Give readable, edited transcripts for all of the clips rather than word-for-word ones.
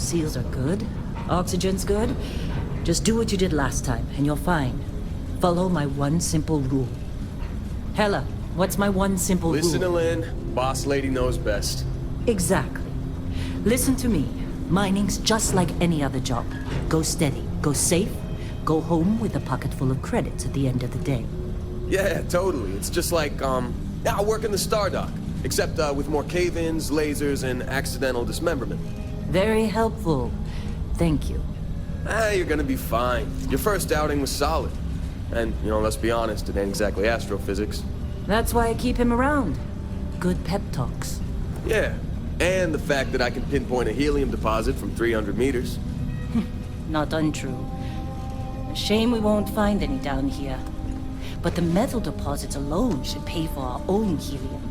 Seals are good. Oxygen's good. Just do what you did last time, and you're fine. Follow my one simple rule. Hella, what's my one simple rule? Listen to Lynn. Boss lady knows best. Exactly. Listen to me. Mining's just like any other job. Go steady, go safe, go home with a pocket full of credits at the end of the day. Yeah, totally. It's just like, I work in the Star Dock. Except, with more cave-ins, lasers, and accidental dismemberment. Very helpful. Thank you. You're gonna be fine. Your first outing was solid. And, let's be honest, it ain't exactly astrophysics. That's why I keep him around. Good pep talks. Yeah, and the fact that I can pinpoint a helium deposit from 300 meters. Not untrue. A shame we won't find any down here. But the metal deposits alone should pay for our own helium.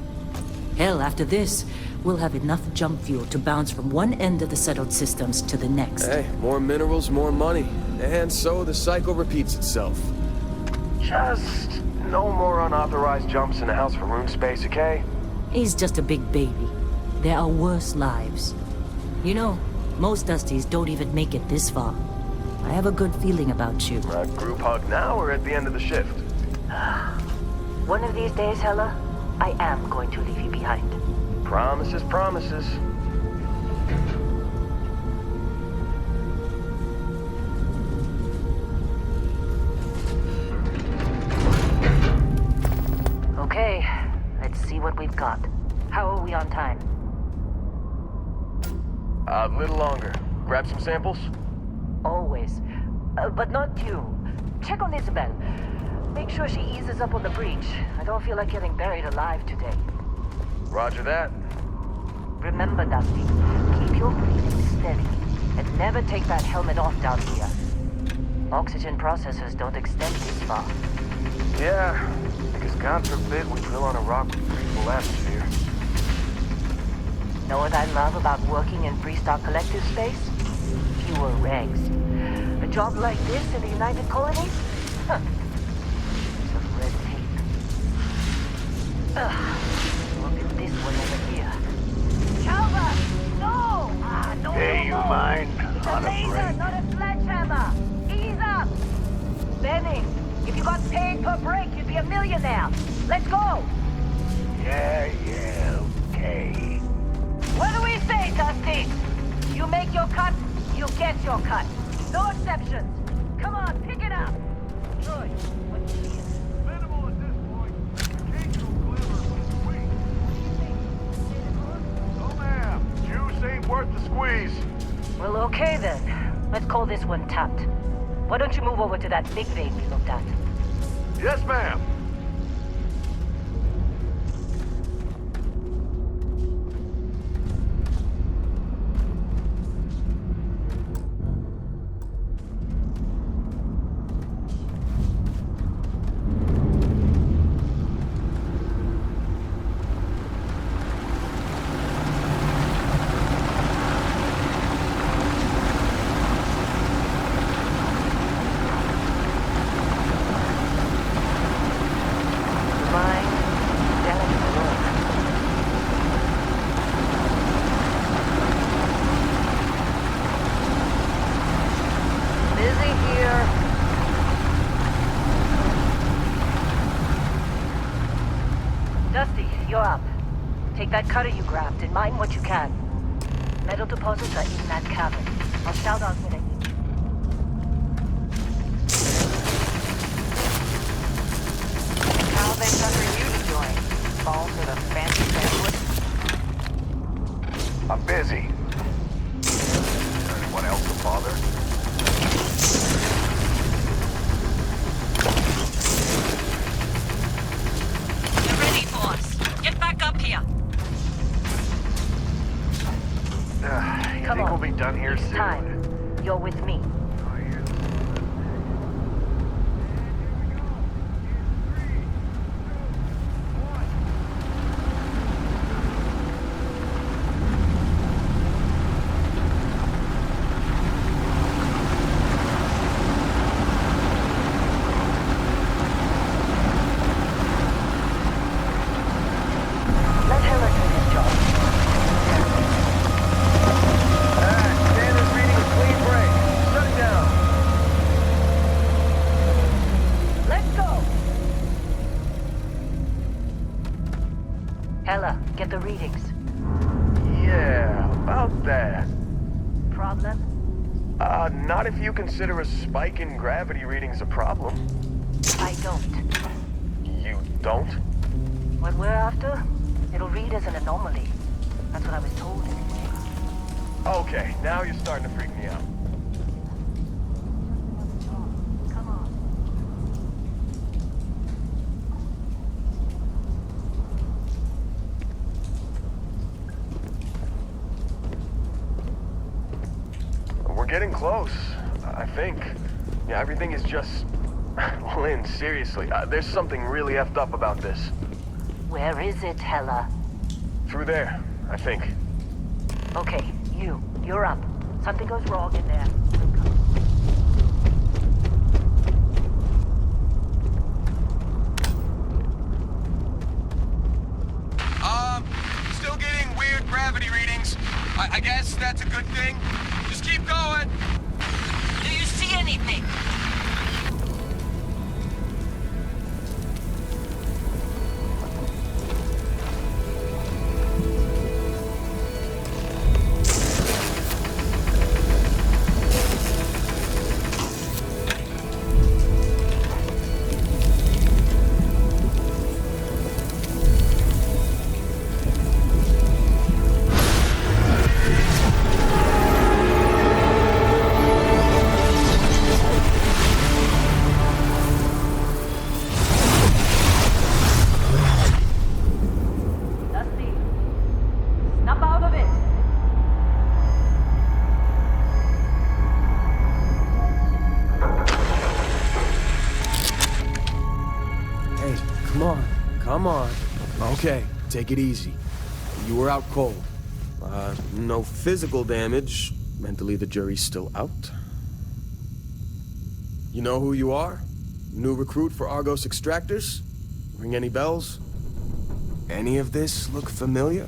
Hell, after this, we'll have enough jump fuel to bounce from one end of the settled systems to the next. Hey, more minerals, more money. And so the cycle repeats itself. Just no more unauthorized jumps in the house for room space, okay? He's just a big baby. There are worse lives. You know, most Dusties don't even make it this far. I have a good feeling about you. A group hug now or at the end of the shift? One of these days, Hella, I am going to leave you behind. Promises, promises. Okay, let's see what we've got. How are we on time? A little longer. Grab some samples? Always. But not you. Check on Isabel. Make sure she eases up on the breach. I don't feel like getting buried alive today. Roger that. Remember, Dusty, keep your breathing steady. And never take that helmet off down here. Oxygen processors don't extend this far. Yeah, because God forbid we drill on a rock with breathable atmosphere. Know what I love about working in Freestar Collective space? Fewer regs. A job like this in the United Colonies? Huh. Some red tape. Look at this one over here. Calvert! No! No, Hey, you no, no. mind? It's On a a laser, break. not a sledgehammer. Ease up! Benny, if you got paid per break, you'd be a millionaire. Let's go! Yeah, okay. What do we say, Dusty? You make your cut, you get your cut. No exceptions. Come on, pick it up. Troy, what do you see? Minimal at this point. Occasional glimmer was weak. No, ma'am. Juice ain't worth the squeeze. Well, okay then. Let's call this one tapped. Why don't you move over to that big vein we looked at? Yes, ma'am. Dusty, you're up. Take that cutter you grabbed and mine what you can. Metal deposits are in that cavern. I'll shout out when I need you. How they sucker you to join? Fall for the fancy banquet? I'm busy. Anyone else to bother? You're ready, boss. Get back up here. You Come think on. we'll be done here It's soon? time. You're with me. Let Hella do his job. Stand as get the readings. Yeah, about that. Problem? Not if you consider a spike in gravity readings a problem. I don't. You don't? What we're after, it'll read as an anomaly. That's what I was told anyway. Okay, now you're starting to freak me out. Come on. We're getting close, I think. Yeah, everything is just... Lynn, seriously, there's something really effed up about this. Where is it, Hella? Through there, I think. Okay, you're up. Something goes wrong in there. Still getting weird gravity readings. I guess that's a good thing. Just keep going. Do you see anything? Dusty, snap out of it. Hey, come on. Come on. Okay, take it easy. You were out cold. No physical damage. Mentally, the jury's still out. You know who you are? New recruit for Argos Extractors? Ring any bells? Any of this look familiar?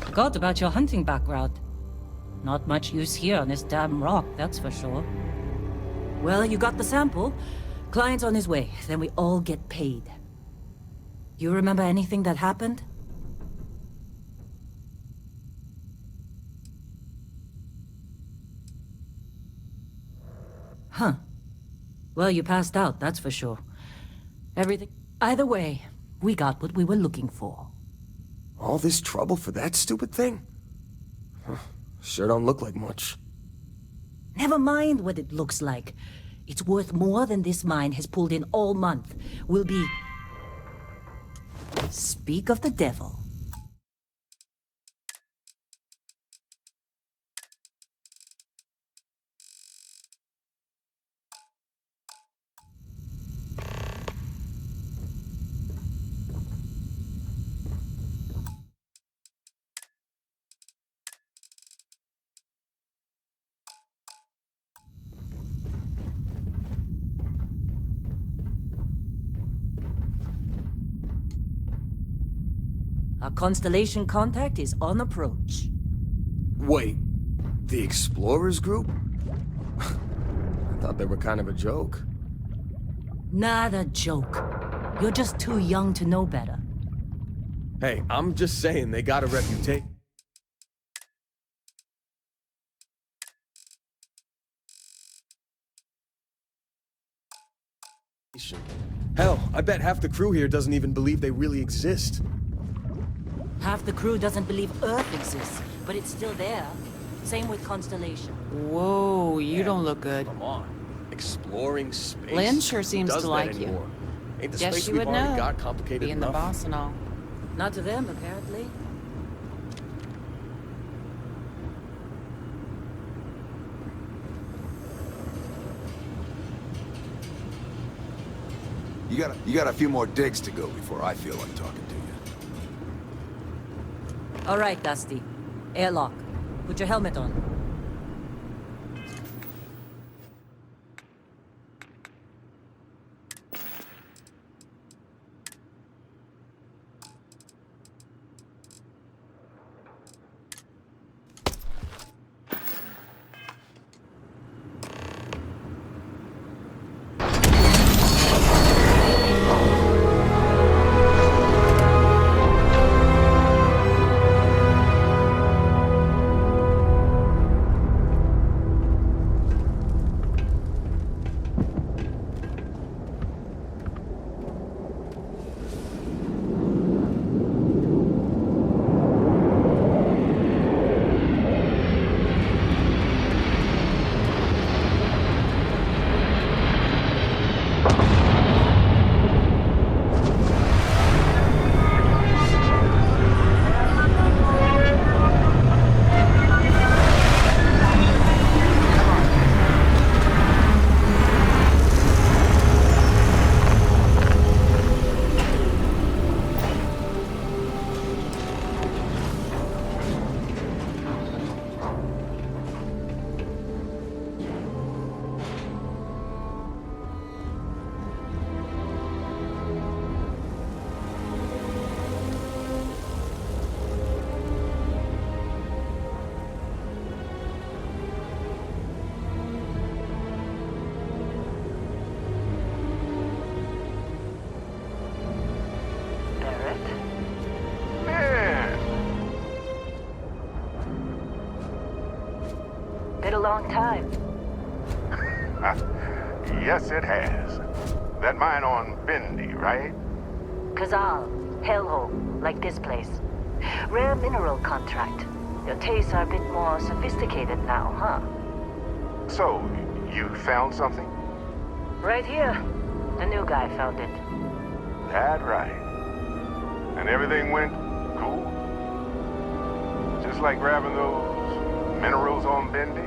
Forgot about your hunting background. Not much use here on this damn rock, that's for sure. Well, you got the sample. Client's on his way, then we all get paid. You remember anything that happened? Huh. Well, you passed out, that's for sure. Everything... Either way, we got what we were looking for. All this trouble for that stupid thing? Huh, sure don't look like much. Never mind what it looks like. It's worth more than this mine has pulled in all month. We'll be... Speak of the devil. Our constellation contact is on approach. Wait, the Explorers group? I thought they were kind of a joke. Not a joke. You're just too young to know better. Hey, I'm just saying they got a reputation. Hell, I bet half the crew here doesn't even believe they really exist. Half the crew doesn't believe Earth exists, but it's still there. Same with Constellation. Whoa, you don't look good. Come on. Exploring space? Lynn sure seems Who does to that like you. anymore? Ain't the Guess space you we've would already know. got complicated Being the enough? boss and all. Not to them, apparently. You got a few more digs to go before I feel like talking to you. All right, Dusty. Airlock. Put your helmet on. Barrett? Man, Been a long time. Yes, it has. That mine on Bendy, right? Kazal, hellhole, like this place. Rare mineral contract. Your tastes are a bit more sophisticated now, huh? So, you found something? Right here. The new guy found it. That right. And everything went cool? Just like grabbing those minerals on Bendy?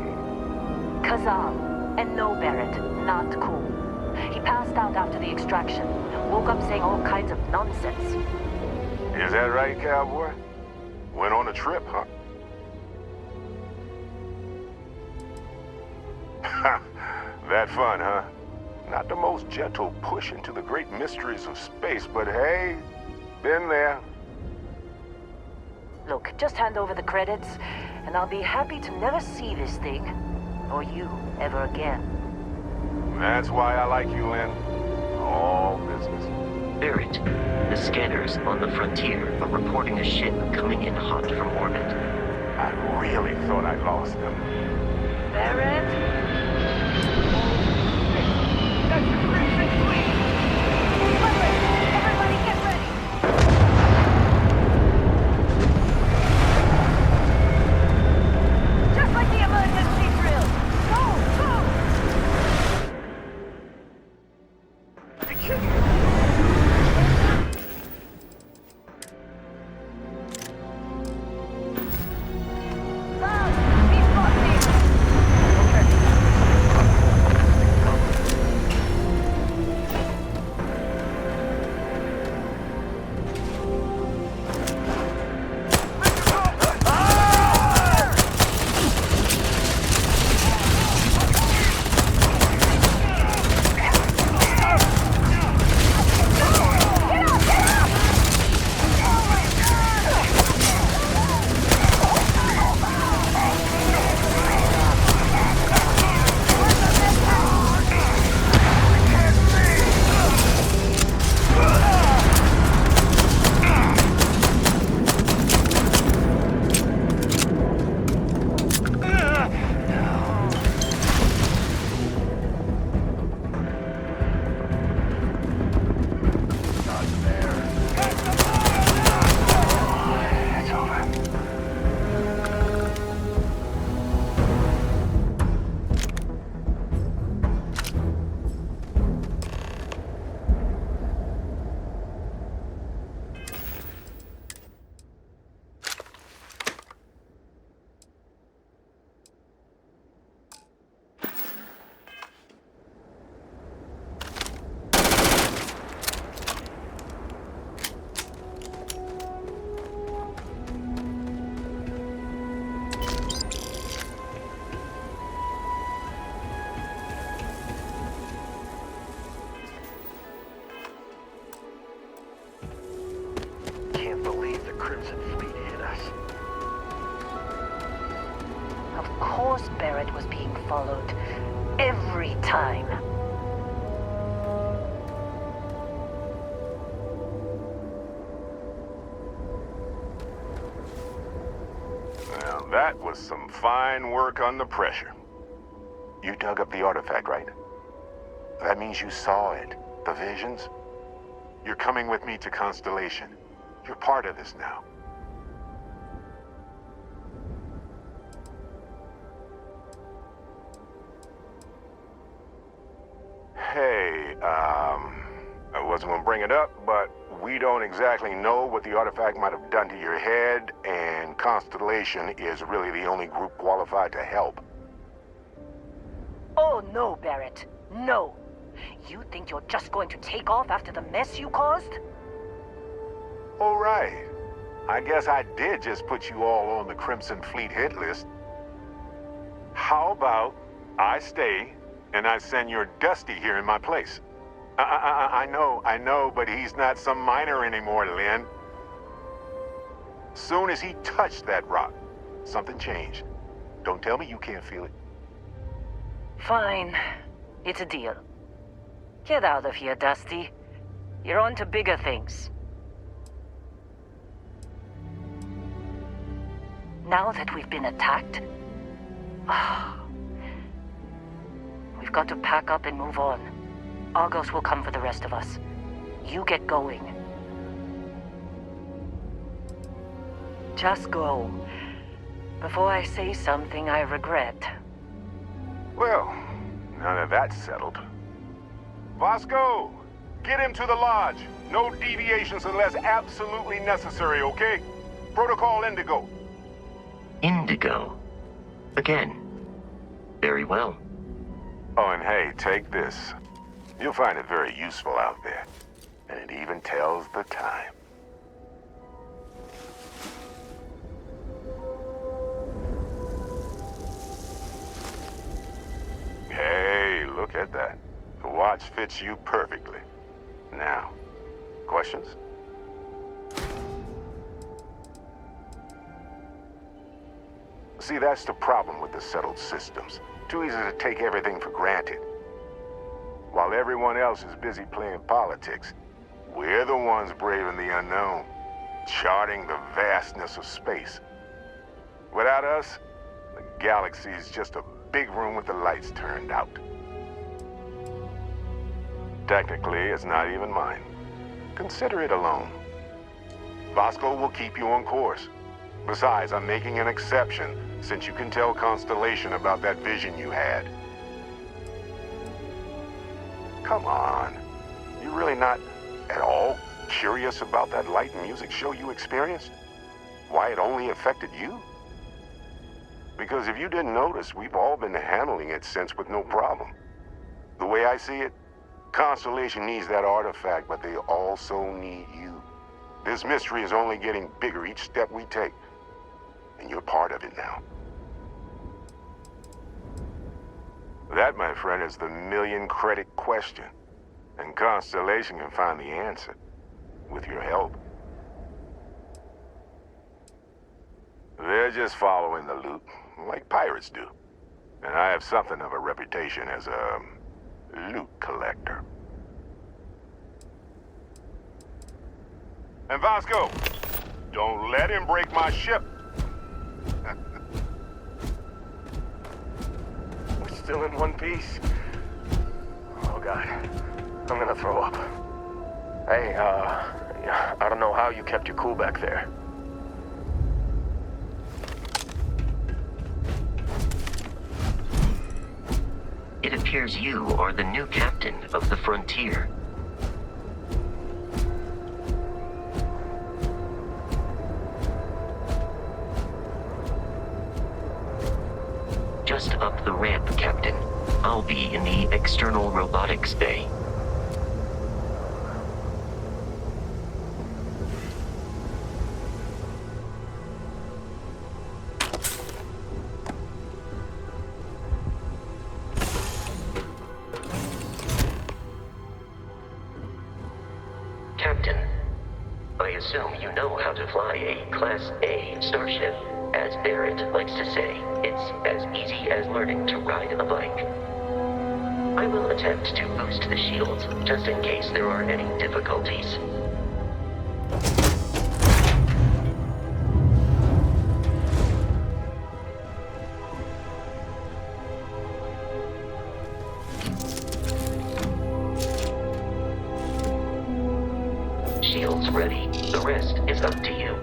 Kazal. And no, Barrett, not cool. He passed out after the extraction. Woke up saying all kinds of nonsense. Is that right, cowboy? Went on a trip, huh? That fun, huh? Not the most gentle push into the great mysteries of space, but hey, been there. Look, just hand over the credits, and I'll be happy to never see this thing, or you, ever again. That's why I like you, Lynn. All business. Barrett, the scanners on the frontier are reporting a ship coming in hot from orbit. I really thought I lost them. Barrett? That's the Crimson Fleet! Everybody get ready! Just like the emergency drill! Go! Go! Can't believe the Crimson Fleet hit us. Of course Barrett was being followed. Every time. Now, that was some fine work under pressure. You dug up the artifact, right? That means you saw it. The visions? You're coming with me to Constellation. You're part of this now. Hey, I wasn't gonna bring it up, but we don't exactly know what the artifact might have done to your head, and Constellation is really the only group qualified to help. Oh no, Barrett. No. You think you're just going to take off after the mess you caused? All right. I guess I did just put you all on the Crimson Fleet hit list. How about I stay and I send your Dusty here in my place? I know, but he's not some miner anymore, Lynn. Soon as he touched that rock, something changed. Don't tell me you can't feel it. Fine. It's a deal. Get out of here, Dusty. You're on to bigger things. Now that we've been attacked, we've got to pack up and move on. Argos will come for the rest of us. You get going. Just go. Before I say something I regret. Well, now that that's settled. Vasco, get him to the lodge. No deviations unless absolutely necessary, okay? Protocol Indigo. Indigo. Again. Very well. Oh, and hey, take this. You'll find it very useful out there. And it even tells the time. Hey, look at that. The watch fits you perfectly. Now, questions? See, that's the problem with the settled systems. Too easy to take everything for granted. While everyone else is busy playing politics, we're the ones braving the unknown, charting the vastness of space. Without us, the galaxy is just a big room with the lights turned out. Technically, it's not even mine. Consider it alone. Vasco will keep you on course. Besides, I'm making an exception, since you can tell Constellation about that vision you had. Come on. You really not at all curious about that light and music show you experienced? Why it only affected you? Because if you didn't notice, we've all been handling it since with no problem. The way I see it, Constellation needs that artifact, but they also need you. This mystery is only getting bigger each step we take, and you're part of it now. That, my friend, is the million-credit question, and Constellation can find the answer, with your help. They're just following the loot, like pirates do. And I have something of a reputation as a loot collector. And Vasco, don't let him break my ship. We're still in one piece. Oh, God. I'm gonna throw up. Hey, I don't know how you kept your cool back there. It appears you are the new captain of the Frontier. Just up the ramp, Captain. I'll be in the external robotics bay. Captain, I assume you know how to fly a Class A starship. As Barrett likes to say, it's as easy as learning to ride a bike. I will attempt to boost the shields, just in case there are any difficulties. Shields ready. The rest is up to you.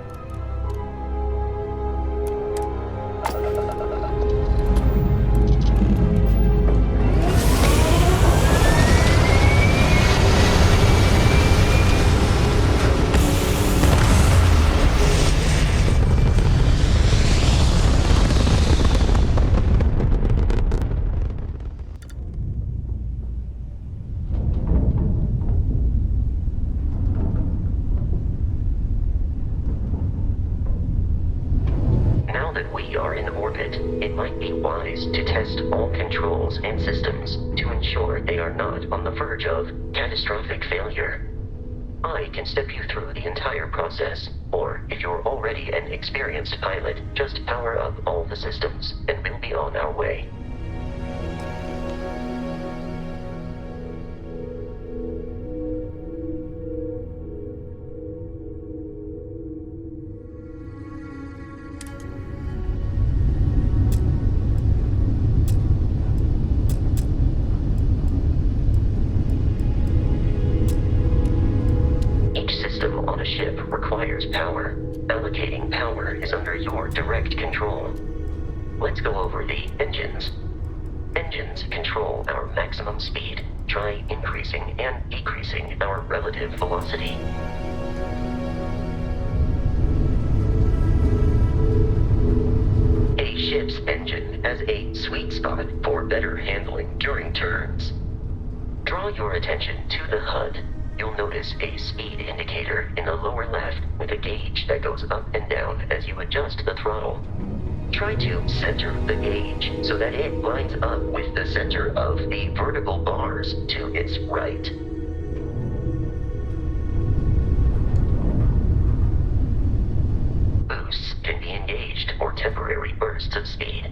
Now that we are in orbit, it might be wise to test all controls and systems to ensure they are not on the verge of catastrophic failure. I can step you through the entire process, or if you're already an experienced pilot, just power up all the systems, and we'll be on our way. On a ship requires power. Allocating power is under your direct control. Let's go over the engines. Engines control our maximum speed. Try increasing and decreasing our relative velocity. A ship's engine has a sweet spot for better handling during turns. Draw your attention to the HUD. You'll notice a speed indicator in the lower left with a gauge that goes up and down as you adjust the throttle. Try to center the gauge so that it lines up with the center of the vertical bars to its right. Boosts can be engaged for temporary bursts. bursts of speed.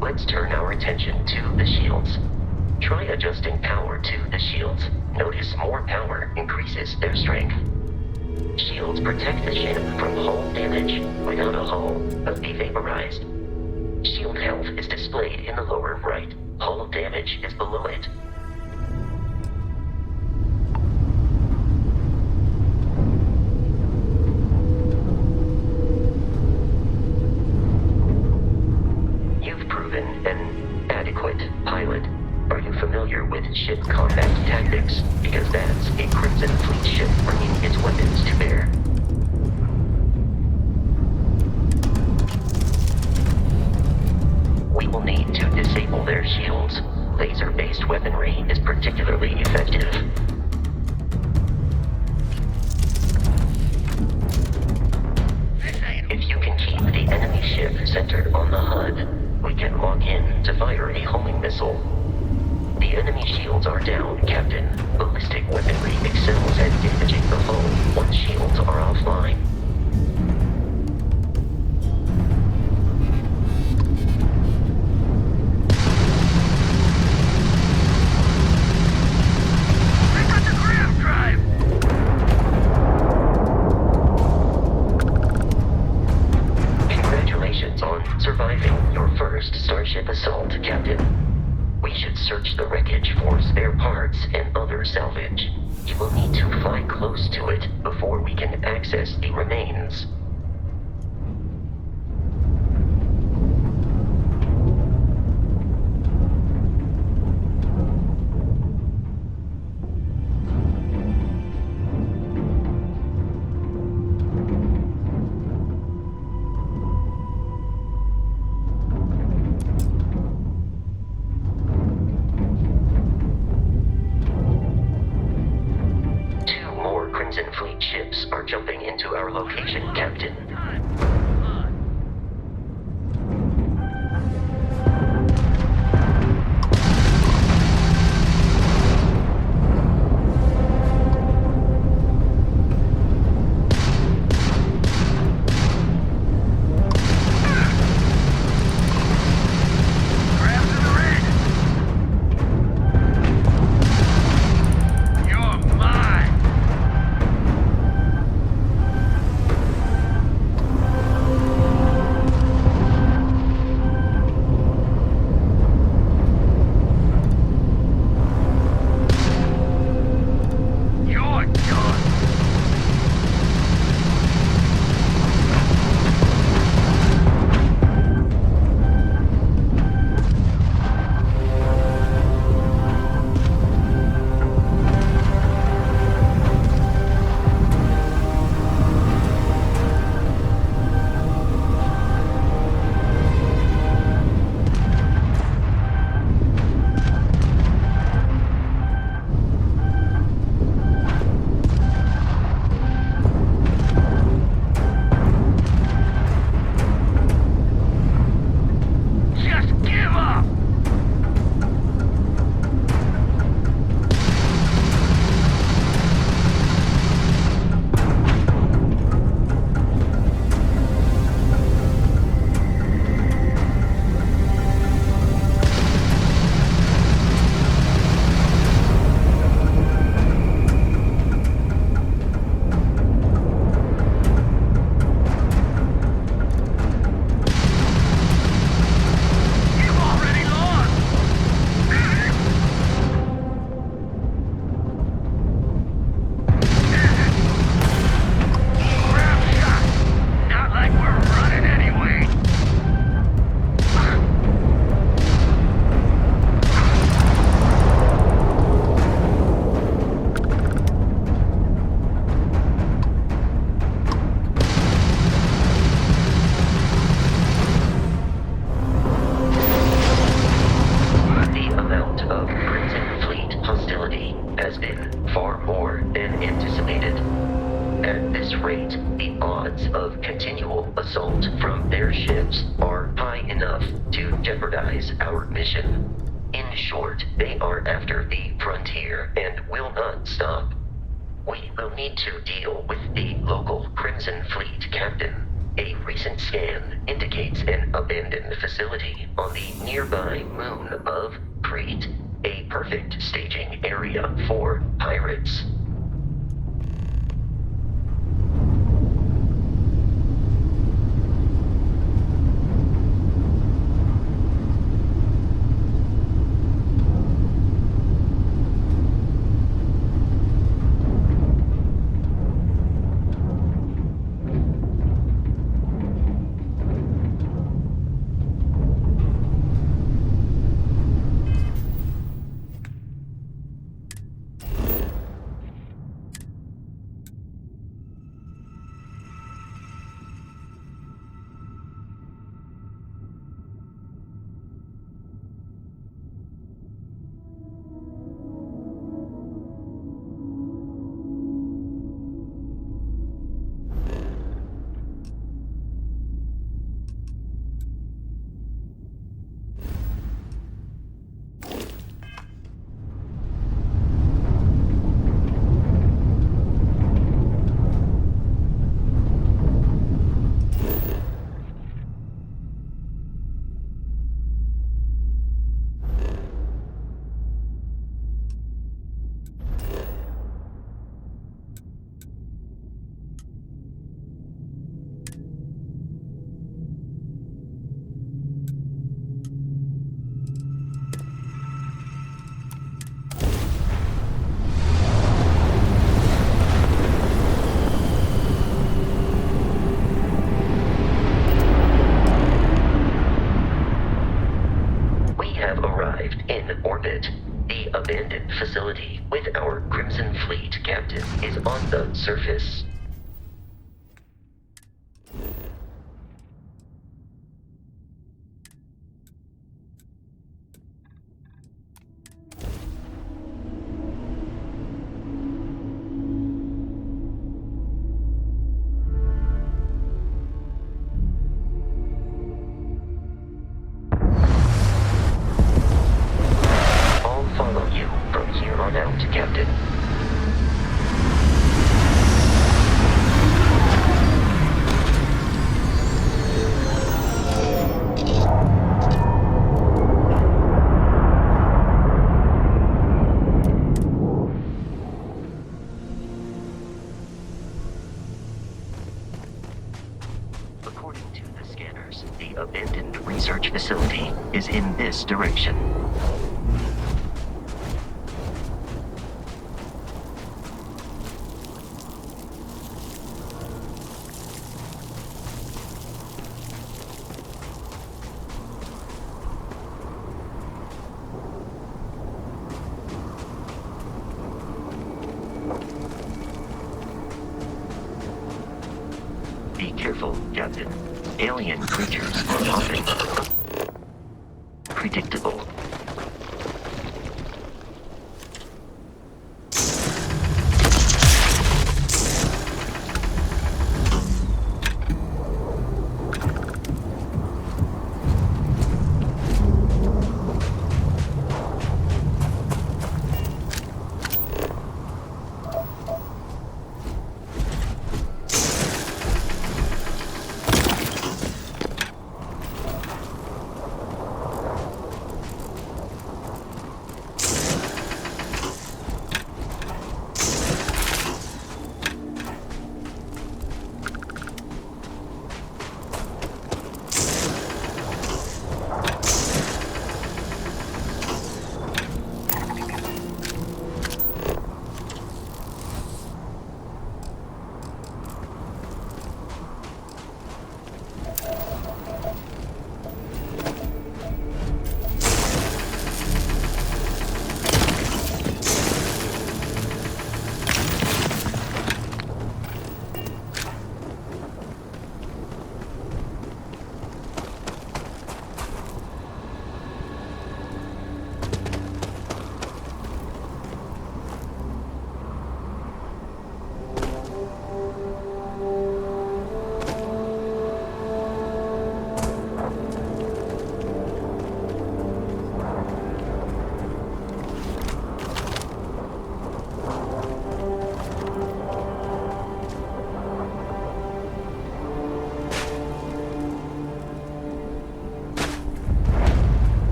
Let's turn our attention to the shields. Try adjusting power to the shields. Notice more power increases their strength. Shields protect the ship from hull damage. Without a hull, be vaporized. Shield health is displayed in the lower right. Hull damage is below it. You've proven an adequate pilot. Are you familiar with ship combat tactics? Because that's a Crimson Fleet ship bringing its weapons to bear. We will need to disable their shields. Laser-based weaponry is particularly effective. If you can keep the enemy ship centered on the HUD, we can lock in to fire a homing missile. The enemy shields are down, Captain. Ballistic weaponry excels at damaging the hull once shields are offline. Congratulations on surviving your first Starship assault, Captain. We should search the wreckage for spare parts and other salvage. You will need to fly close to it before we can access the remains. Crimson Fleet ships are jumping into our location, Captain. At this rate, the odds of continual assault from their ships are high high enough to jeopardize our mission. In short, they are after the frontier and will not stop. We will need to deal with the local Crimson Fleet captain. A recent scan indicates an abandoned facility on the nearby moon of Crete, a perfect staging area for pirates. Facility with our Crimson Fleet captain is on the surface. Captain. According to the scanners, the abandoned research facility is in this direction. Be careful, Captain. Alien creatures are often predictable.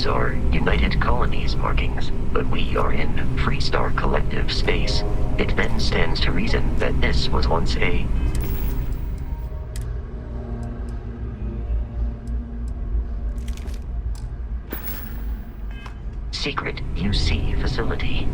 These are United Colonies markings, but we are in Freestar Collective space. It then stands to reason that this was once a... secret UC facility.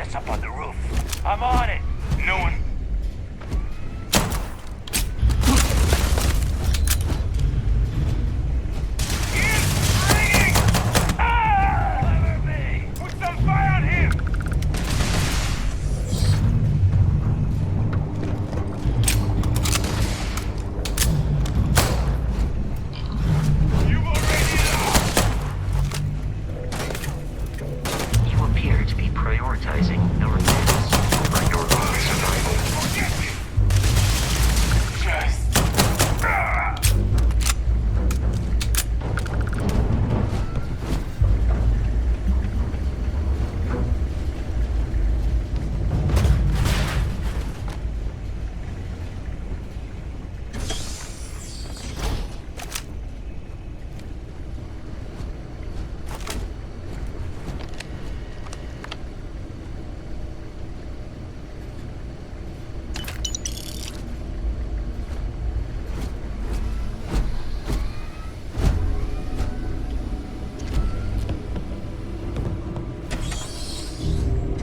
ass up on the roof. I'm on it. No one... Prioritizing the remains for your own survival.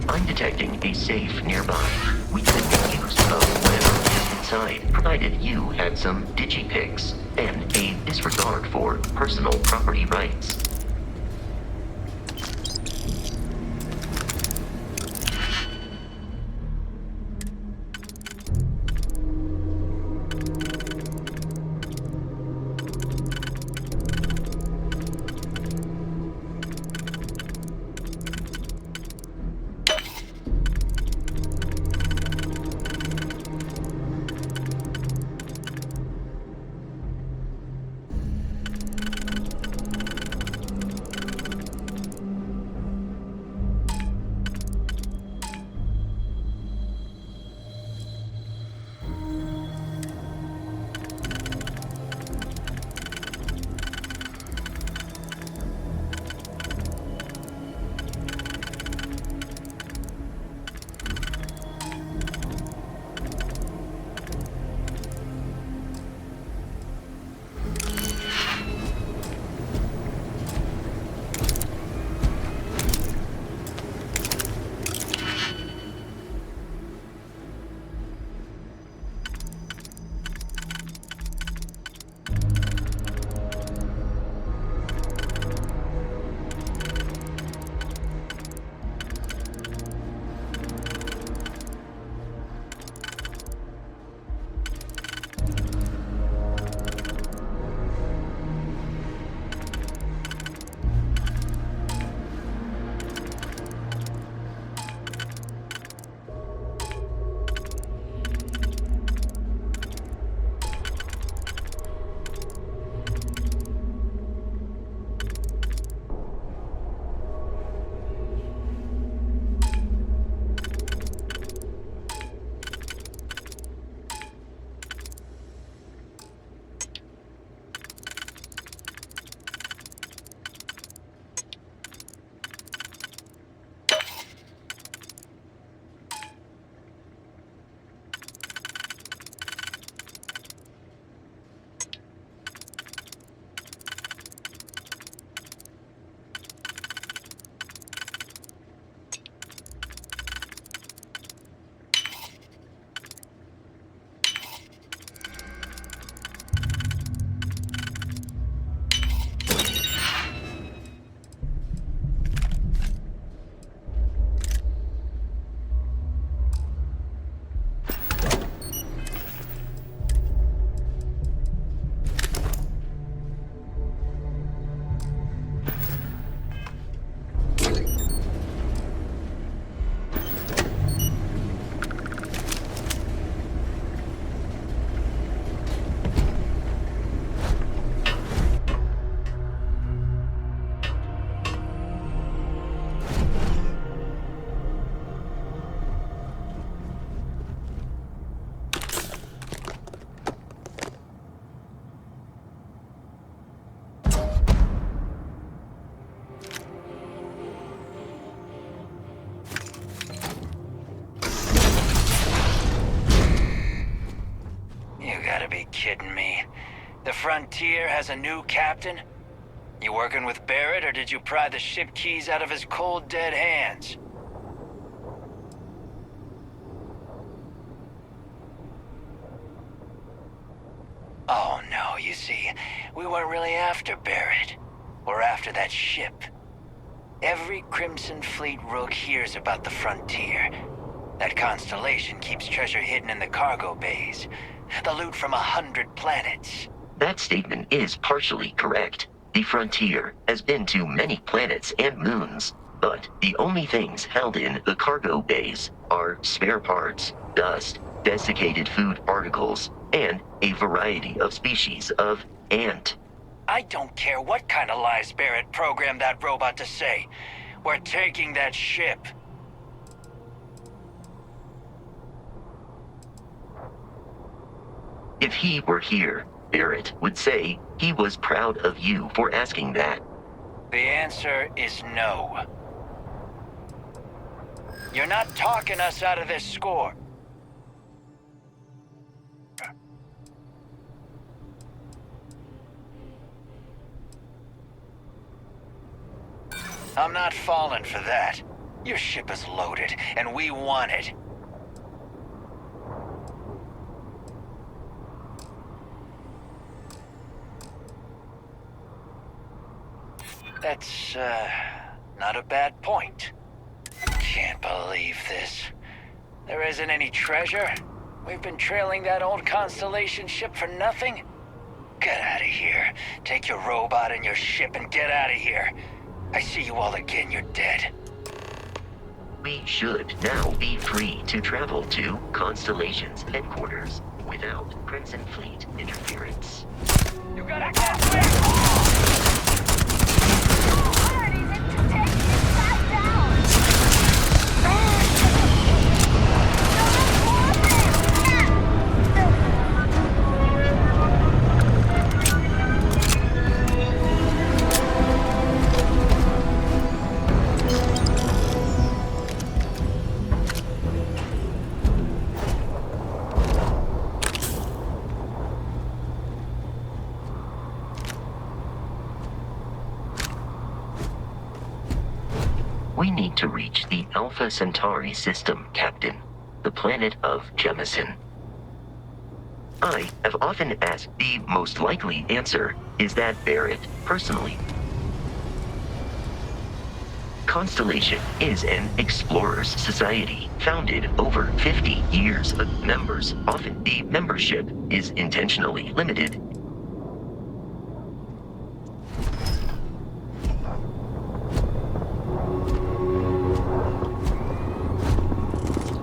I'm detecting a safe nearby. We could make use of whatever is inside, provided you had some digipics and a disregard for personal property rights. kidding me? The Frontier has a new captain? You working with Barrett, or did you pry the ship keys out of his cold, dead hands? Oh no, you see, we weren't really after Barrett. We're after that ship. Every Crimson Fleet rook hears about the frontier. That constellation keeps treasure hidden in the cargo bays. The loot from 100 planets. That statement is partially correct. The frontier has been to many planets and moons, but the only things held in the cargo bays are spare parts, dust, desiccated food particles, and a variety of species of ant. I don't care what kind of lies Barrett programmed that robot to say. We're taking that ship. If he were here, Barrett would say he was proud of you for asking that. The answer is no. You're not talking us out of this score. I'm not falling for that. Your ship is loaded, and we want it. That's, not a bad point. Can't believe this. There isn't any treasure? We've been trailing that old Constellation ship for nothing? Get out of here. Take your robot and your ship and get out of here. I see you all again, you're dead. We should now be free to travel to Constellation's headquarters without Crimson Fleet interference. You gotta get away! We need to reach the Alpha Centauri system, Captain, the planet of Jemison. I have often asked the most likely answer is that Barrett, personally. Constellation is an explorers society founded over 50 years ago. Members, often the membership is intentionally limited.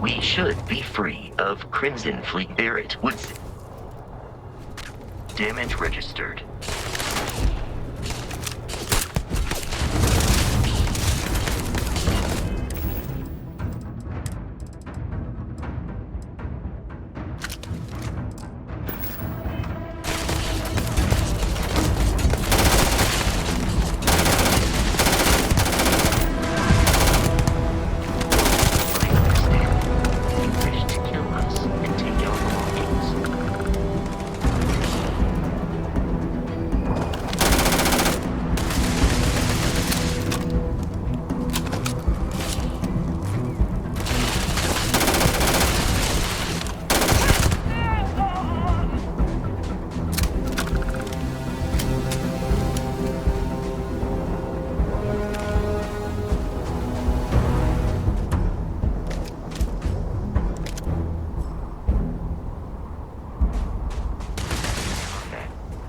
We should be free of Crimson Fleet. Barrett would say. Damage registered.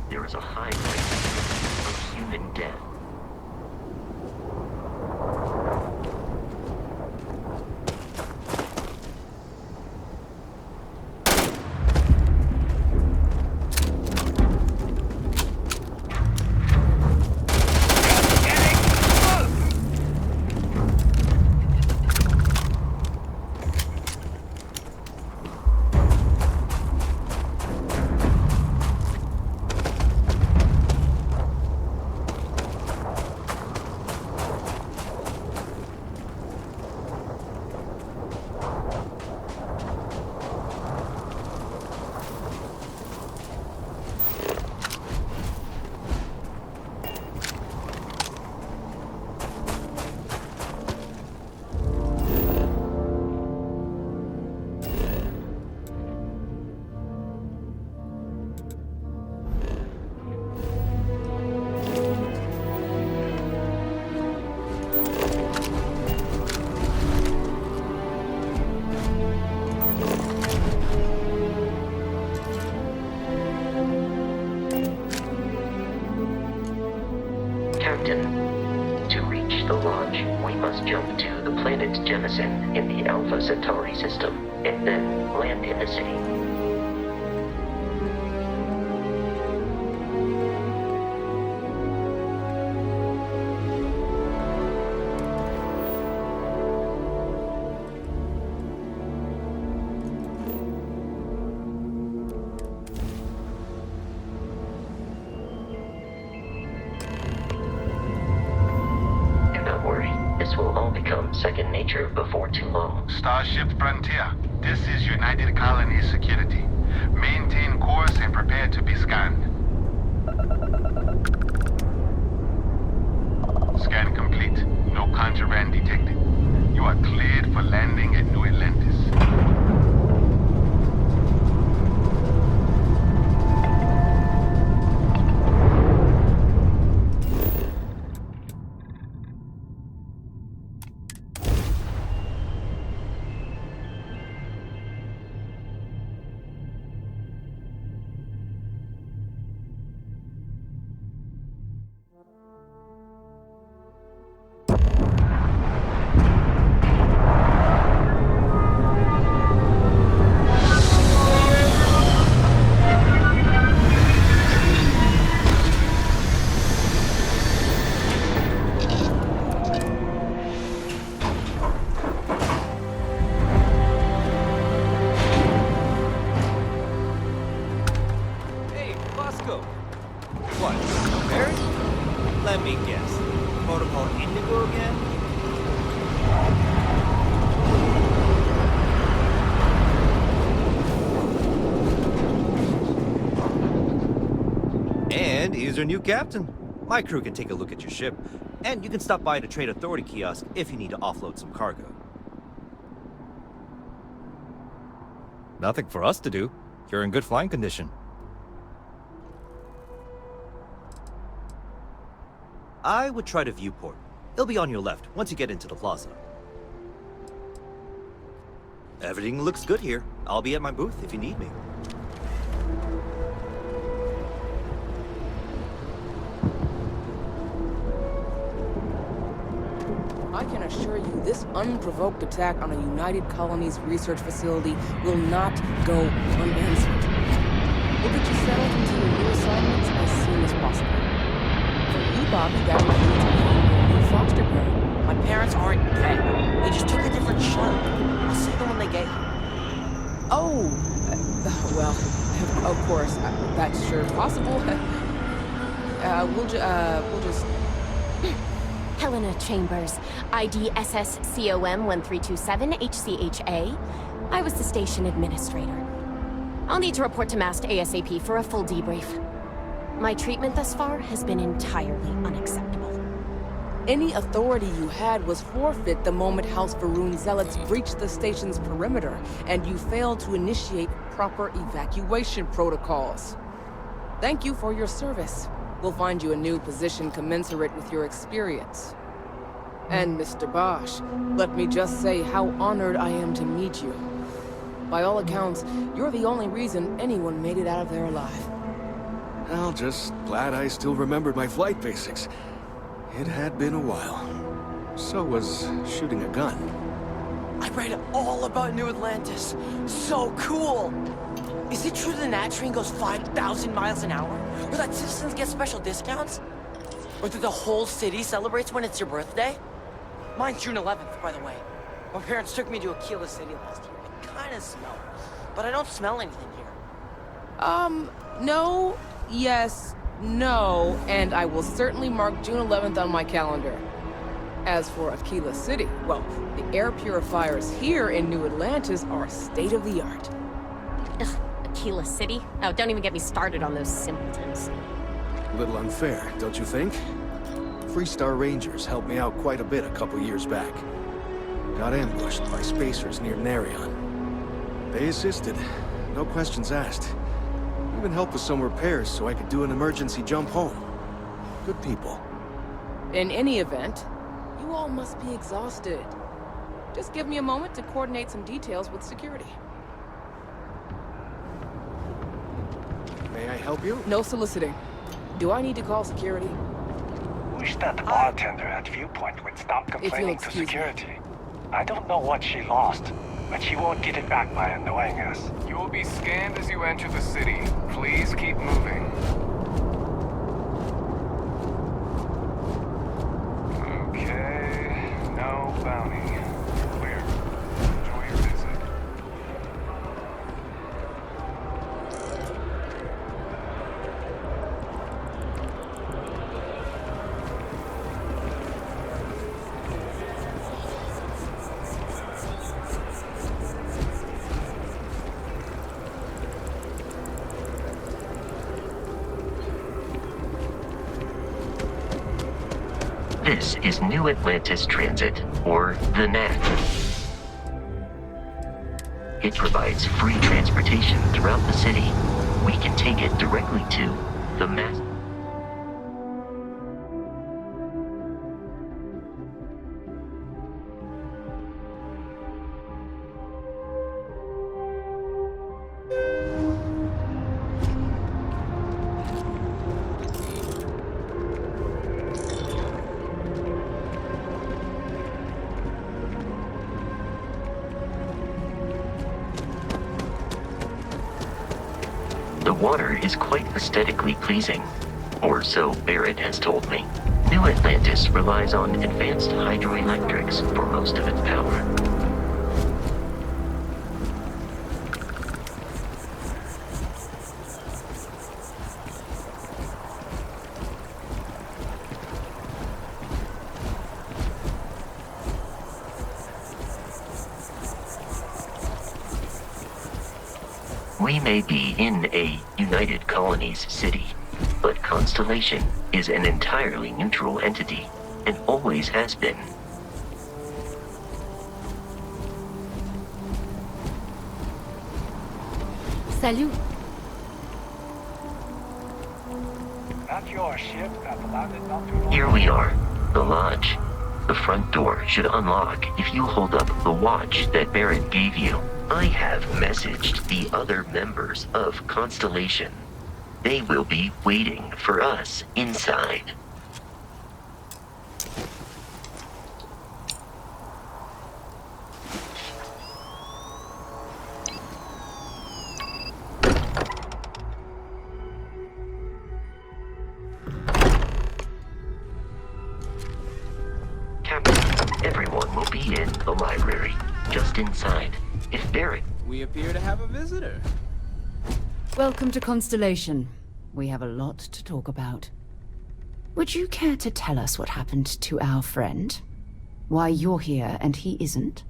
There is a high rate of human death. Captain. To reach the launch, we must jump to the planet Jemison in the Alpha Centauri system, and then land in the city. This will all become second nature before too long. Starship Frontier, this is United Colonies Security. Maintain course and prepare to be scanned. Scan complete. No contraband detected. You are cleared for landing at New Atlantis. What? Married? Let me guess. Protocol Indigo again? And here's your new captain. My crew can take a look at your ship, and you can stop by the Trade Authority kiosk if you need to offload some cargo. Nothing for us to do. You're in good flying condition. I would try the viewport. It'll be on your left once you get into the plaza. Everything looks good here. I'll be at my booth if you need me. I can assure you this unprovoked attack on a United Colonies research facility will not go unanswered. We'll get you settled into your new assignments as soon as possible. For you, Bobby, that includes becoming your new foster parent. My parents aren't dead. They just took a different show. I'll see them when they get here. Oh, well, of course, that's sure possible. We'll just... Helena Chambers, ID SSCOM 1327 HCHA. I was the station administrator. I'll need to report to MAST ASAP for a full debrief. My treatment thus far has been entirely unacceptable. Any authority you had was forfeit the moment House Varun zealots breached the station's perimeter, and you failed to initiate proper evacuation protocols. Thank you for your service. We'll find you a new position commensurate with your experience. And Mr. Bosch, let me just say how honored I am to meet you. By all accounts, you're the only reason anyone made it out of there alive. Well, just glad I still remembered my flight basics. It had been a while. So was shooting a gun. I read all about New Atlantis. So cool! Is it true the Nat train goes 5,000 miles an hour? Or that citizens get special discounts? Or that the whole city celebrates when it's your birthday? Mine's June 11th, by the way. My parents took me to Aquila City last year. It kinda smelled. But I don't smell anything here. No, yes, no, and I will certainly mark June 11th on my calendar. As for Aquila City, well, the air purifiers here in New Atlantis are state-of-the-art. Ugh, Aquila City? Oh, don't even get me started on those simpletons. A little unfair, don't you think? Freestar Rangers helped me out quite a bit a couple years back. Got ambushed by spacers near Narion. They assisted, no questions asked. Even helped with some repairs so I could do an emergency jump home. Good people. In any event, you all must be exhausted. Just give me a moment to coordinate some details with security. May I help you? No soliciting. Do I need to call security? Wish that the bartender at Viewpoint would stop complaining to excuse me. security. I don't know what she lost, but she won't get it back by annoying us. You will be scanned as you enter the city. Please keep moving. Okay, no bounty. Clear. Enjoy your visit. This is New Atlantis Transit, or the NAT. It provides free transportation throughout the city. We can take it directly to the mass. The water is quite aesthetically pleasing, or so Barrett has told me. New Atlantis relies on advanced hydroelectrics for most of its power. We may be in a United Colonies city, but Constellation is an entirely neutral entity, and always has been. Salut. That's your ship that landed not too long Here we are, the lodge. The front door should unlock if you hold up the watch that Barrett gave you. I have messaged the other members of Constellation. They will be waiting for us inside. Captain, everyone will be in the library, just inside. If Barrett... We appear to have a visitor. Welcome to Constellation. We have a lot to talk about. Would you care to tell us what happened to our friend? Why you're here and he isn't?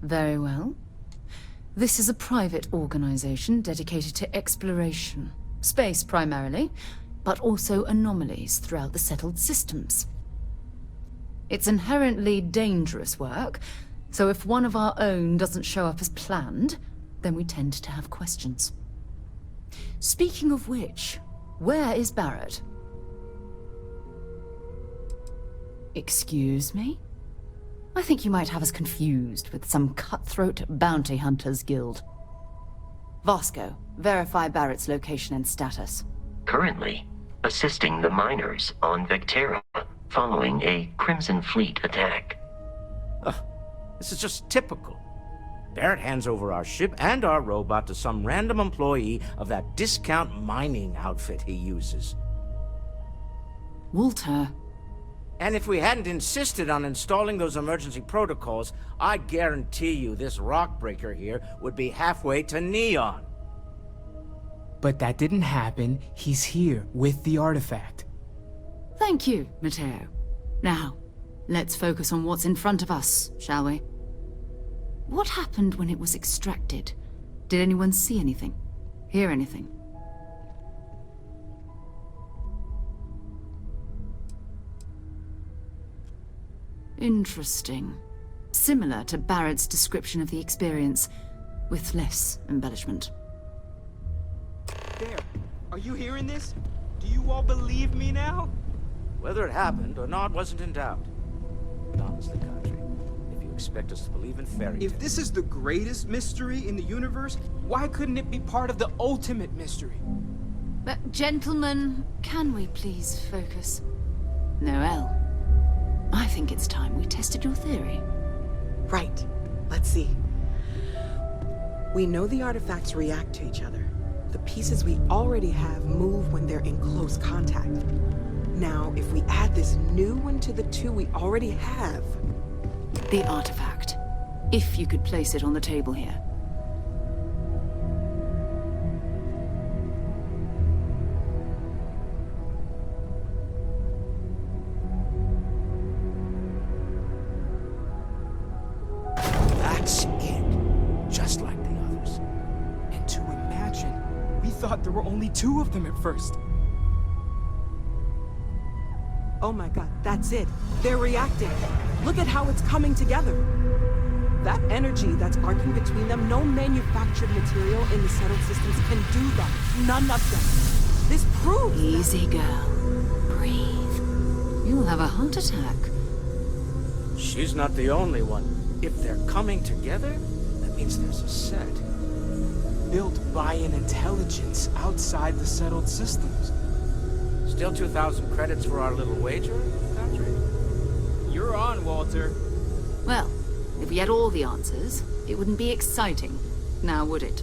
Very well. This is a private organization dedicated to exploration. Space primarily, but also anomalies throughout the settled systems. It's inherently dangerous work, so if one of our own doesn't show up as planned, then we tend to have questions. Speaking of which, where is Barrett? Excuse me? I think you might have us confused with some cutthroat bounty hunters guild. Vasco, verify Barrett's location and status. Currently, assisting the miners on Vectera following a Crimson Fleet attack. This is just typical. Barrett hands over our ship and our robot to some random employee of that discount mining outfit he uses. Walter. And if we hadn't insisted on installing those emergency protocols, I guarantee you this rock breaker here would be halfway to Neon. But that didn't happen. He's here with the artifact. Thank you, Matteo. Now, let's focus on what's in front of us, shall we? What happened when it was extracted? Did anyone see anything? Hear anything? Interesting. Similar to Barrett's description of the experience, with less embellishment. There. Are you hearing this? Do you all believe me now? Whether it happened or not wasn't in doubt. Honestly, Country, if you expect us to believe in fairy tales. If this is the greatest mystery in the universe, why couldn't it be part of the ultimate mystery? But, gentlemen, can we please focus? Noel, I think it's time we tested your theory. Right. Let's see. We know the artifacts react to each other. The pieces we already have move when they're in close contact. Now, if we add this new one to the two we already have... The artifact. If you could place it on the table here. That's it. Just like the others. And to imagine, we thought there were only 2 of them at first. Oh my god, that's it. They're reacting. Look at how it's coming together. That energy that's arcing between them, no manufactured material in the settled systems can do that. None of them. This proves Easy, girl. Breathe. You'll have a heart attack. She's not the only one. If they're coming together, that means there's a set. Built by an intelligence outside the settled systems. Still 2,000 credits for our little wager, Patrick? You're on, Walter. Well, if we had all the answers, it wouldn't be exciting, now would it?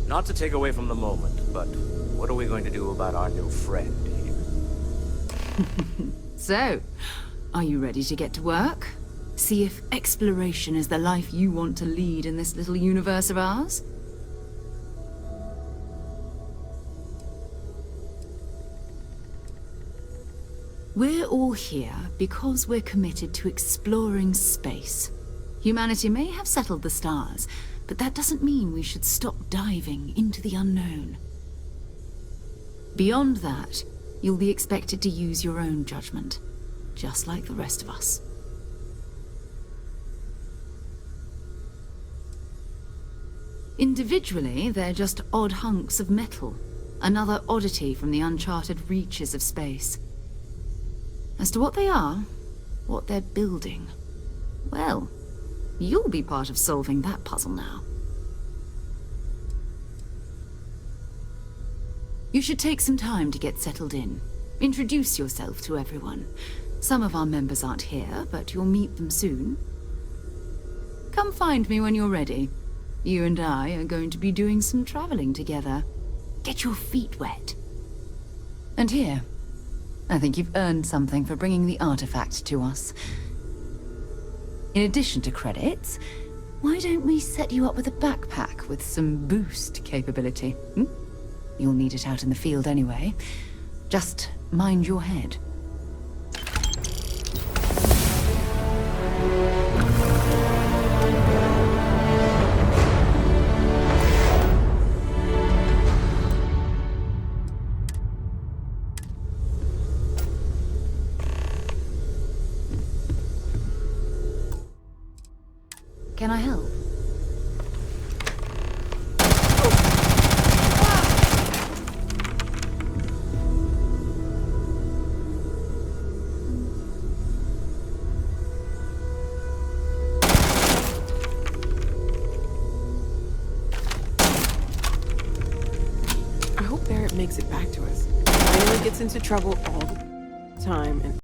Not to take away from the moment, but what are we going to do about our new friend here? So, are you ready to get to work? See if exploration is the life you want to lead in this little universe of ours? We're all here because we're committed to exploring space. Humanity may have settled the stars, but that doesn't mean we should stop diving into the unknown. Beyond that, you'll be expected to use your own judgment, just like the rest of us. Individually, they're just odd hunks of metal, another oddity from the uncharted reaches of space. As to what they are, what they're building, well, you'll be part of solving that puzzle now. You should take some time to get settled in. Introduce yourself to everyone. Some of our members aren't here, but you'll meet them soon. Come find me when you're ready. You and I are going to be doing some traveling together. Get your feet wet. And here, I think you've earned something for bringing the artifact to us. In addition to credits, why don't we set you up with a backpack with some boost capability? You'll need it out in the field anyway. Just mind your head. Can I help? I hope Barrett makes it back to us. I know he gets into trouble all the time, and